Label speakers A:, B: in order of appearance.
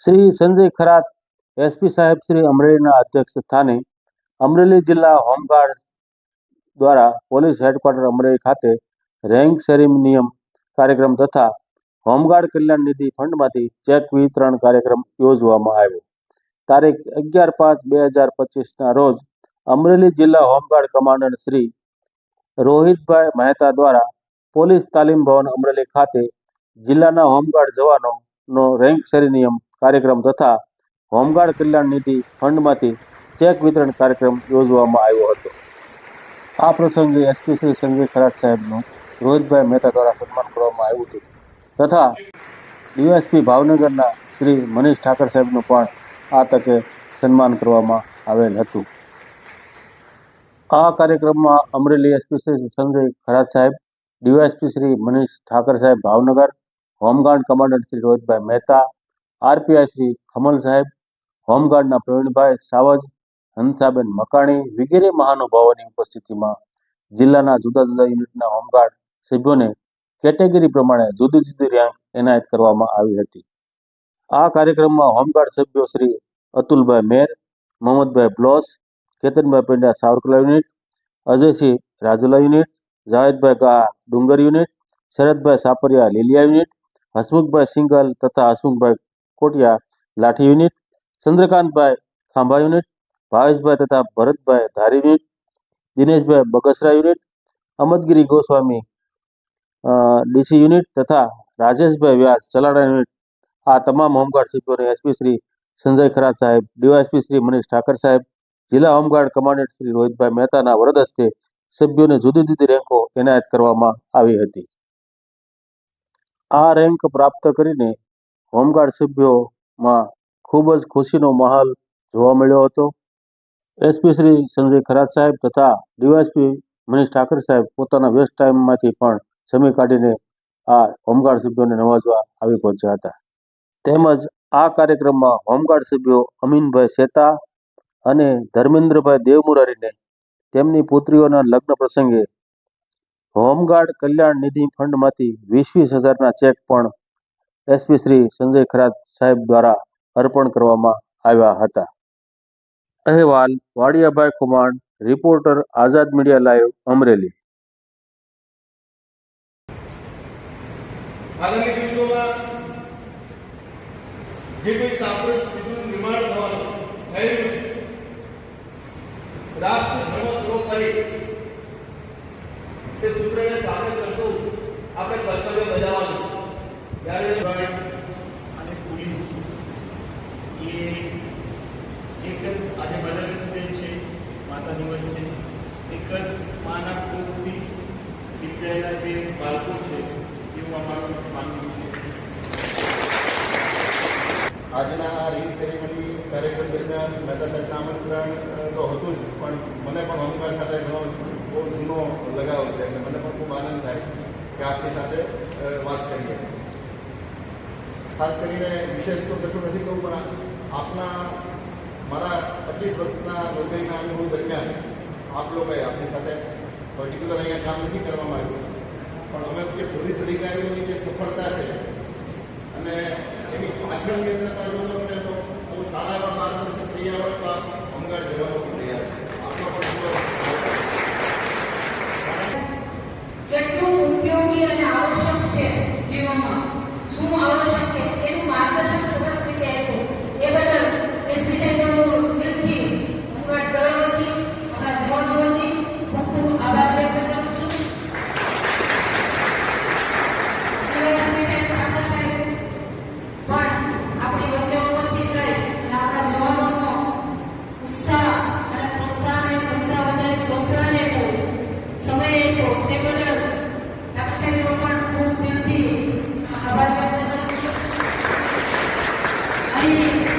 A: Shri Sanjay Kharat SP સાહેબ શ્રી અમરેલીના અધ્યક્ષ સ્થાને અમરેલી જિલ્લા હોમગાર્ડ દ્વારા પોલીસ હેડક્વાર્ટર અમરેલી ખાતે રેન્ક સેરેમનિયમ કાર્યક્રમ તથા હોમગાર્ડ કલ્યાણ નિધિ ફંડમાંથી ચેક વિતરણ કાર્યક્રમ યોજવામાં આવ્યો. તારીખ 11/5/2025ના રોજ અમરેલી જિલ્લા હોમગાર્ડ કમાન્ડન્ટ શ્રી રોહિતભાઈ મહેતા દ્વારા પોલીસ તાલીમ ભવન અમરેલી ખાતે જિલ્લાના હોમગાર્ડ જવાનોનો રેન્ક સેરેમનિયમ કાર્યક્રમ તથા હોમગાર્ડ કલ્યાણ નિધિ ફંડમાંથી ચેક વિતરણ કાર્યક્રમ યોજવામાં આવ્યો હતો. આ પ્રસંગે એસપી શ્રી સંજય ખરાત સાહેબનું રોહિતભાઈ મહેતા દ્વારા સન્માન કરવામાં આવ્યું હતું તથા ડીવાયએસપી ભાવનગરના શ્રી મનીષ ઠાકર સાહેબનું પણ આ તકે સન્માન કરવામાં આવેલ હતું. આ કાર્યક્રમમાં અમરેલી એસપી શ્રી સંજય ખરાત સાહેબ, ડીવાયએસપી શ્રી મનીષ ઠાકર સાહેબ ભાવનગર, હોમગાર્ડ કમાન્ડન્ટ શ્રી રોહિતભાઈ મહેતા, આરપીઆઈ શ્રી ખમલ સાહેબ, હોમગાર્ડના પ્રવીણભાઈ સાવજ, હંસાબેન મકાણી વગેરે મહાનુભાવોની ઉપસ્થિતિમાં જિલ્લાના જુદા જુદા યુનિટના હોમગાર્ડ સભ્યોને કેટેગરી પ્રમાણે જુદી જુદી રેન્ક એનાયત કરવામાં આવી હતી. આ કાર્યક્રમમાં હોમગાર્ડ સભ્યો શ્રી અતુલભાઈ મેર, મોહમ્મદભાઈ બ્લોસ, કેતનભાઈ પંડ્યા સાવરકલા યુનિટ, અજયસિંહ રાજુલા યુનિટ, જાવેદભાઈ ગા ડુંગર યુનિટ, શરદભાઈ સાપરિયા લીલિયા યુનિટ, હસમુખભાઈ સિંગલ તથા હસમુખભાઈ કોટિયા લાઠી યુનિટ, ચંદ્રકાંતભાઈ ખાંભા યુનિટ, ભાવેશભાઈ તથા Bharatbhai Dhari unit, Dineshbhai Bagasara unit, Amadgiri Goswami DC unit તથા રાજેશભાઈ વ્યાસ ચલાડા યુનિટ. આ તમામ હોમગાર્ડ સભ્યોને એસપી શ્રી સંજય ખરાત સાહેબ, ડીવાયએસપી શ્રી મનીષ ઠાકર સાહેબ, જિલ્લા હોમગાર્ડ કમાન્ડન્ટ શ્રી રોહિતભાઈ મહેતાના વરદ હસ્તે સભ્યોને જુદી જુદી રેન્કો એનાયત કરવામાં આવી હતી. આ રેન્ક પ્રાપ્ત કરીને હોમગાર્ડ સભ્યોમાં ખૂબ જ ખુશીનો માહોલ જોવા મળ્યો હતો. એસપી શ્રી સંજય ખરાત સાહેબ તથા ડીવાયએસપી મનીષ ઠાકર સાહેબ પોતાના વ્યસ્ત ટાઈમમાંથી પણ સમય કાઢીને આ હોમગાર્ડ સભ્યોને નવાજવા આવી પહોંચ્યા હતા. તેમજ આ કાર્યક્રમમાં હોમગાર્ડ સભ્યો અમીનભાઈ શેતા અને ધર્મેન્દ્રભાઈ દેવમુરારીને તેમની પુત્રીઓના લગ્ન પ્રસંગે હોમગાર્ડ કલ્યાણ નિધિ ફંડમાંથી 20,000ના ચેક પણ એસપી શ્રી સંજય ખરાત સાહેબ દ્વારા અર્પણ કરવામાં આવ્યા હતા. અહેવાલ વાડિયાભાઈ ખુમાણ, રિપોર્ટર આઝાદ મીડિયા લાઈવ, અમરેલી.
B: આગામી દિવસોમાં જે કોઈ સાંપ્રદાયિક સ્થિતિનું નિર્માણ થવાનું થયેલું છે, રાષ્ટ્ર ધર્મ સર્વોપરી એ સૂત્રને સાધન કરતું આપણે કર્તવ્ય બજાવવાનું. ત્યારે અને પોલીસ એ એક જ આજે મધર્સ ડે છે, માતા દિવસ છે, એક જ માના કોપથી વિદ્યાના જે બાળકો છે એવું અમારું માનવું છે. આજના આ રિંગ સેરેમની કાર્યક્રમ દરમિયાન મહેતા સાહેબના આમંત્રણ તો હતું જ, પણ મને પણ હોમગાર્ડ સાથે ઘણો બહુ જૂનો લગાવ છે એટલે મને પણ ખૂબ આનંદ થાય કે આપની સાથે વાત કરીએ. ખાસ કરીને વિશેષ તો કશું નથી કહું, પણ આપના મારા 25 વર્ષના નોકરીના અનુભવ દરમિયાન આપ લોકોએ આપની સાથે પર્ટિક્યુલર અહીંયા કામ નથી કરવામાં આવ્યું, પણ અમે જે પોલીસ અધિકારીઓની જે સફળતા છે અને એની પાછળની અંદર જો અમને તો બહુ સારા એવા માર્ગદર્શન તૈયાર હોય તો આ હોમગાર્ડ જવાનો પણ તૈયાર છે. આપનો પણ
C: કેટલું ઉપયોગી અને આવશ્યક છે જીવનમાં, શું આવશ્યક છે એનું માર્ગદર્શન સરસ રીતે આપ્યું. એ બદલ એસપી સાહેબનું દિલથી હોમગાર્ડ દળ વતી, આપણા જવાનો વતી ખૂબ ખૂબ આભાર વ્યક્ત કરું છું. એસપી સાહેબ ઠાકર સાહેબ પણ આપણી વચ્ચે ઉપસ્થિત રહી અને આપણા જવાનોનો ઉત્સાહ અને પ્રોત્સાહન વધારે પ્રોત્સાહન આપ્યું, સમય આપ્યો તે બદલ ઠાકર સાહેબનો પણ ખૂબ દિલથી આભાર વ્યક્ત કરું છું. અહીં